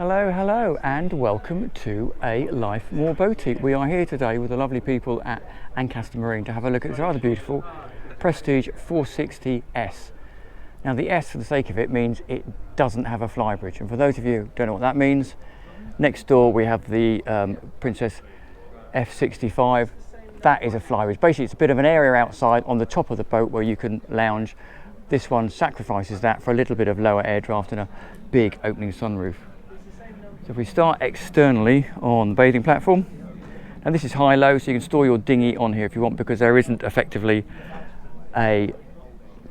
Hello and welcome to A Life More Boaty. We are here today with the lovely people at Ancasta Marine to have a look at this rather beautiful Prestige 460S. Now the S, for the sake of it, means it doesn't have a flybridge, and for those of you who don't know what that means, next door we have the Princess F65. That is a flybridge. Basically it's a bit of an area outside on the top of the boat where you can lounge. This one sacrifices that for a little bit of lower air draft and a big opening sunroof. So if we start externally on the bathing platform, and this is high-low, so you can store your dinghy on here if you want, because there isn't effectively a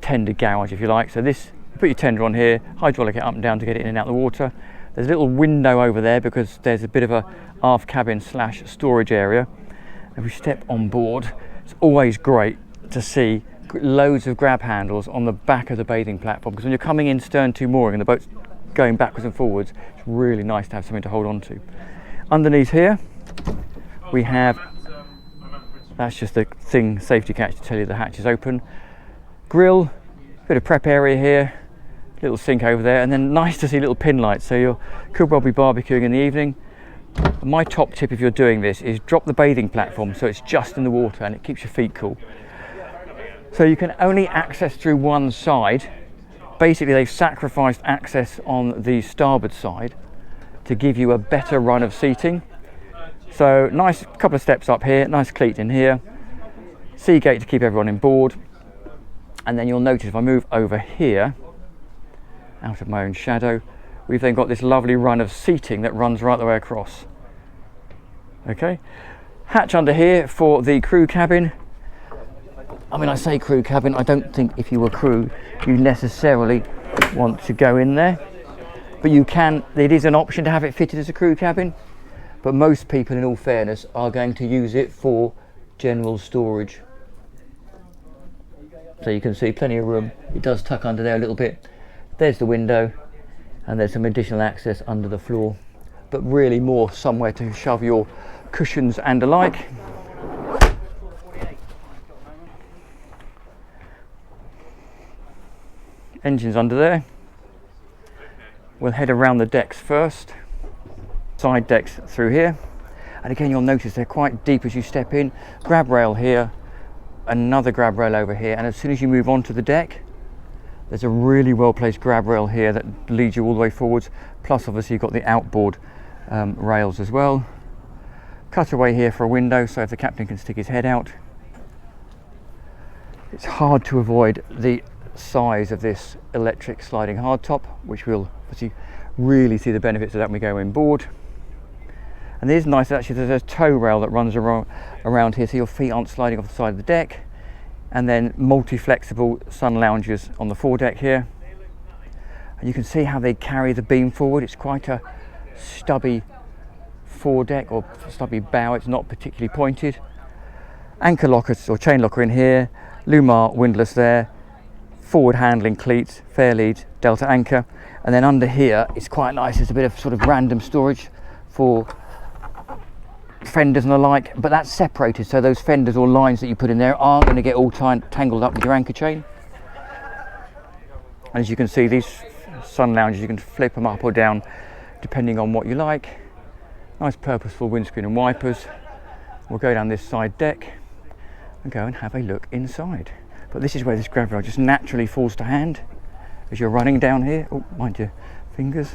tender garage, if you like. So this, you put your tender on here, hydraulic it up and down to get it in and out of the water. There's a little window over there because there's a bit of a aft cabin / storage area. If we step on board, it's always great to see loads of grab handles on the back of the bathing platform, because when you're coming in stern to mooring and the boat's going backwards and forwards, it's really nice to have something to hold on to. Underneath here we have, that's just a thing, safety catch to tell you the hatch is open. Grill, bit of prep area here, little sink over there, and then nice to see little pin lights, so you could well be barbecuing in the evening. My top tip if you're doing this is drop the bathing platform so it's just in the water and it keeps your feet cool. So you can only access through one side. Basically they've sacrificed access on the starboard side to give you a better run of seating. So nice couple of steps up here, nice cleat in here, sea gate to keep everyone in board, and then you'll notice if I move over here, out of my own shadow, we've then got this lovely run of seating that runs right the way across. Okay, hatch under here for the crew cabin. I mean, I say crew cabin, I don't think if you were crew you necessarily want to go in there, but you can, it is an option to have it fitted as a crew cabin, but most people in all fairness are going to use it for general storage. So you can see plenty of room, it does tuck under there a little bit. There's the window and there's some additional access under the floor, but really more somewhere to shove your cushions and the like. Engines under there. We'll head around the decks first. Side decks through here, and again you'll notice they're quite deep as you step in. Grab rail here, another grab rail over here, and as soon as you move onto the deck there's a really well placed grab rail here that leads you all the way forwards, plus obviously you've got the outboard rails as well. Cutaway here for a window so if the captain can stick his head out. It's hard to avoid the size of this electric sliding hardtop, which we'll obviously really see the benefits of that when we go in board. And it is nice that actually there's a tow rail that runs around here so your feet aren't sliding off the side of the deck, and then multi-flexible sun lounges on the foredeck here, and you can see how they carry the beam forward. It's quite a stubby foredeck or stubby bow, it's not particularly pointed. Anchor lockers or chain locker in here, Lumar windlass there, forward handling cleats, fair lead, delta anchor, and then under here it's quite nice. There's a bit of sort of random storage for fenders and the like, but that's separated so those fenders or lines that you put in there aren't going to get all tangled up with your anchor chain. And as you can see, these sun lounges, you can flip them up or down depending on what you like. Nice purposeful windscreen and wipers. We'll go down this side deck and go and have a look inside. But this is where this grab rail just naturally falls to hand as you're running down here. Oh, mind your fingers.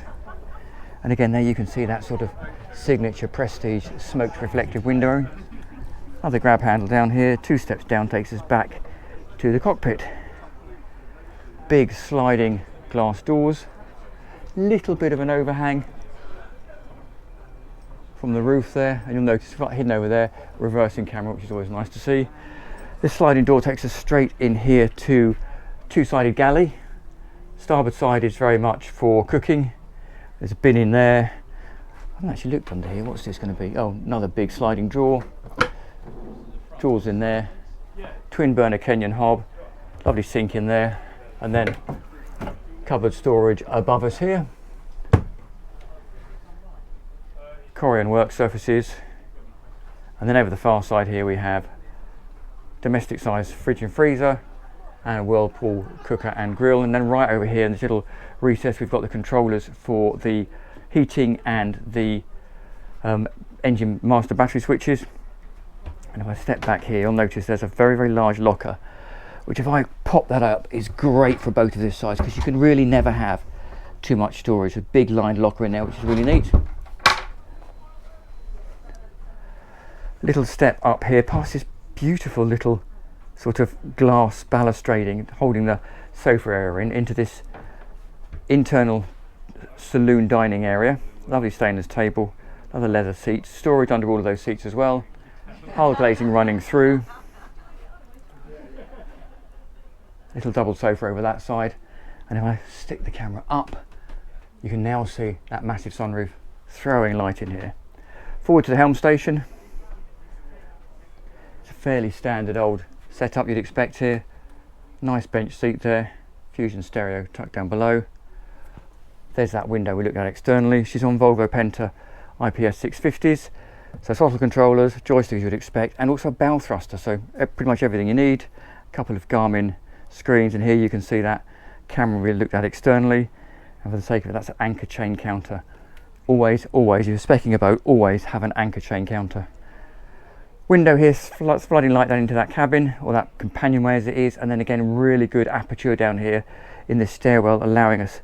And again, there you can see that sort of signature Prestige smoked reflective windowing. Another grab handle down here, 2 steps down takes us back to the cockpit. Big sliding glass doors, little bit of an overhang from the roof there, and you'll notice right hidden over there, reversing camera, which is always nice to see. This sliding door takes us straight in here to two-sided galley. Starboard side is very much for cooking. There's a bin in there. I haven't actually looked under here. What's this going to be? Oh, another big sliding drawer. Drawers in there. Twin burner Kenyan hob. Lovely sink in there. And then cupboard storage above us here. Corian work surfaces. And then over the far side here we have domestic size fridge and freezer, and a Whirlpool cooker and grill. And then right over here in this little recess we've got the controllers for the heating and the engine master battery switches. And if I step back here, you'll notice there's a very, very large locker, which if I pop that up is great for boat of this size, because you can really never have too much storage. A big lined locker in there, which is really neat. Little step up here past this beautiful little sort of glass balustrading holding the sofa area into this internal saloon dining area. Lovely stainless table, other leather seats, storage under all of those seats as well. Hull glazing running through. Little double sofa over that side, and if I stick the camera up, you can now see that massive sunroof throwing light in here. Forward to the helm station. It's a fairly standard old setup you'd expect here. Nice bench seat there, Fusion stereo tucked down below. There's that window we looked at externally. She's on Volvo Penta IPS 650s. So throttle controllers, joystick as you'd expect, and also a bow thruster, so pretty much everything you need. A couple of Garmin screens, and here you can see that camera we looked at externally. And for the sake of it, that's an anchor chain counter. Always, if you're speccing a boat, always have an anchor chain counter. Window here, flooding light down into that cabin, or that companionway as it is, and then again really good aperture down here in this stairwell, allowing us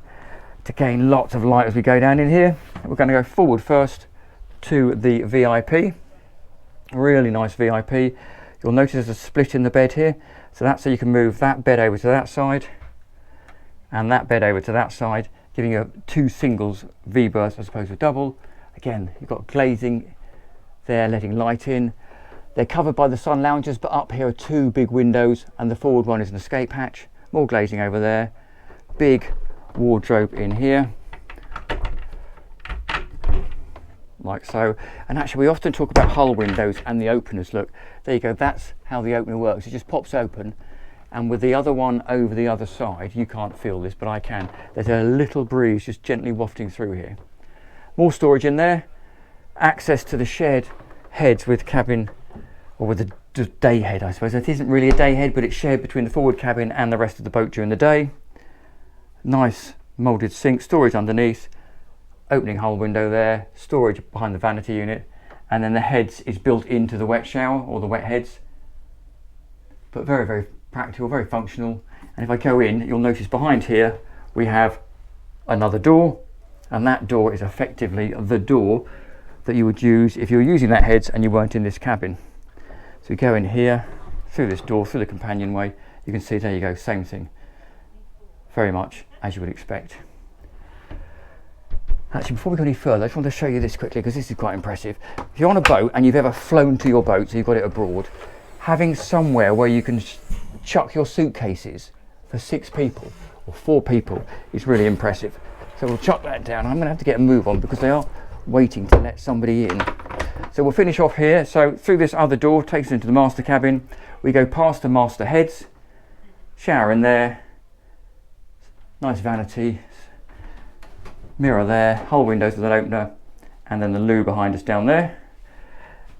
to gain lots of light as we go down in here. We're going to go forward first to the VIP. Really nice VIP. You'll notice there's a split in the bed here, so that's so you can move that bed over to that side and that bed over to that side, giving you two singles V berths as opposed to a double. Again, you've got glazing there letting light in. They're covered by the sun loungers, but up here are two big windows, and the forward one is an escape hatch. More glazing over there. Big wardrobe in here, like so. And actually we often talk about hull windows and the openers. Look, there you go, that's how the opener works. It just pops open, and with the other one over the other side, you can't feel this, but I can. There's a little breeze just gently wafting through here. More storage in there. Access to the shared heads with cabin, or with the day head, I suppose. It isn't really a day head, but it's shared between the forward cabin and the rest of the boat during the day. Nice moulded sink, storage underneath, opening hull window there, storage behind the vanity unit, and then the heads is built into the wet shower, or the wet heads. But very, very practical, very functional. And if I go in, you'll notice behind here we have another door, and that door is effectively the door that you would use if you were using that heads and you weren't in this cabin. So you go in here, through this door, through the companionway, you can see, there you go, same thing. Very much as you would expect. Actually, before we go any further, I just want to show you this quickly, because this is quite impressive. If you're on a boat and you've ever flown to your boat, so you've got it abroad, having somewhere where you can chuck your suitcases for 6 people or 4 people is really impressive. So we'll chuck that down. I'm going to have to get a move on because they are waiting to let somebody in. So we'll finish off here. So through this other door takes us into the master cabin. We go past the master heads, shower in there, nice vanity, mirror there, hull windows with an opener, and then the loo behind us down there.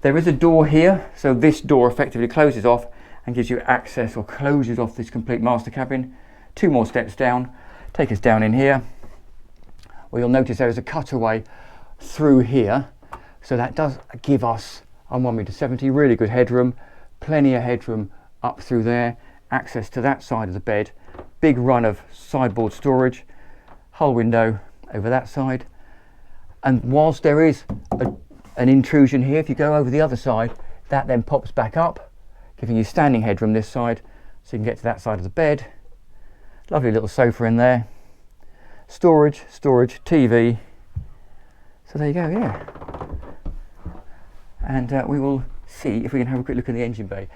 There is a door here, so this door effectively closes off and gives you access, or closes off, this complete master cabin. 2 more steps down, take us down in here, where you'll notice there is a cutaway through here, so that does give us, on 1.70 m, really good headroom, plenty of headroom up through there, access to that side of the bed, big run of sideboard storage, hull window over that side. And whilst there is an intrusion here, if you go over the other side, that then pops back up, giving you standing headroom this side, so you can get to that side of the bed. Lovely little sofa in there, storage, TV. So there you go, yeah. And we will see if we can have a quick look in the engine bay.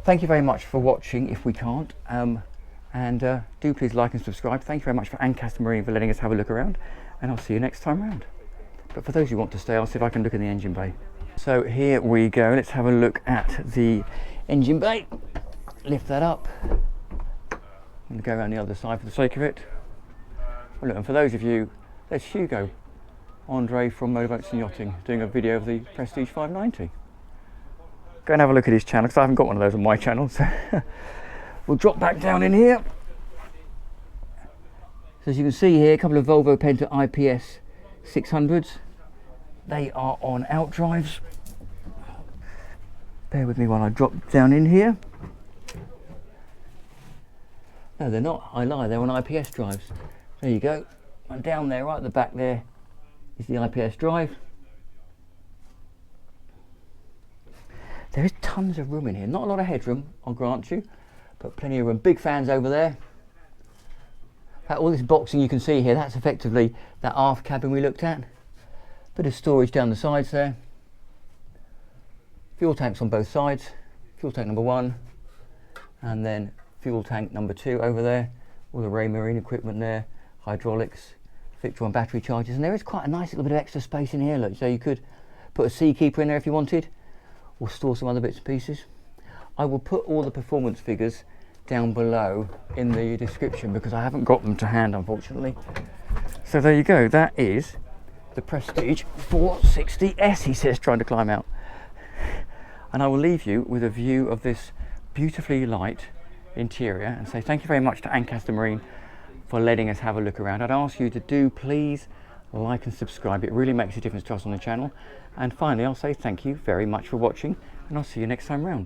Thank you very much for watching, if we can't. And do please like and subscribe. Thank you very much for Ancasta Marine for letting us have a look around, and I'll see you next time round. But for those who want to stay, I'll see if I can look in the engine bay. So here we go, let's have a look at the engine bay. Lift that up. I'm going to go around the other side for the sake of it. Well, look, and for those of you, there's Hugo, Andre from Motorboats and Yachting, doing a video of the Prestige 590. Go and have a look at his channel, because I haven't got one of those on my channel. So we'll drop back down in here. So as you can see here, a couple of Volvo Penta IPS 600s. They are on out drives. Bear with me while I drop down in here. No, they're not. I lie. They're on IPS drives. There you go. And down there, right at the back there, is the IPS drive. There is tons of room in here. Not a lot of headroom, I'll grant you, but plenty of room. Big fans over there. In fact, all this boxing you can see here, that's effectively that aft cabin we looked at. Bit of storage down the sides there. Fuel tanks on both sides. Fuel tank number 1, and then fuel tank number 2 over there. All the Marina equipment there, hydraulics, Victron battery chargers, and there is quite a nice little bit of extra space in here. Look, so you could put a Seakeeper in there if you wanted, or store some other bits and pieces. I will put all the performance figures down below in the description because I haven't got them to hand, unfortunately. So there you go, that is the Prestige 460S, he says, trying to climb out. And I will leave you with a view of this beautifully light interior and say thank you very much to Ancasta Marine for letting us have a look around. I'd ask you to do please like and subscribe. It really makes a difference to us on the channel. And finally, I'll say thank you very much for watching, and I'll see you next time round.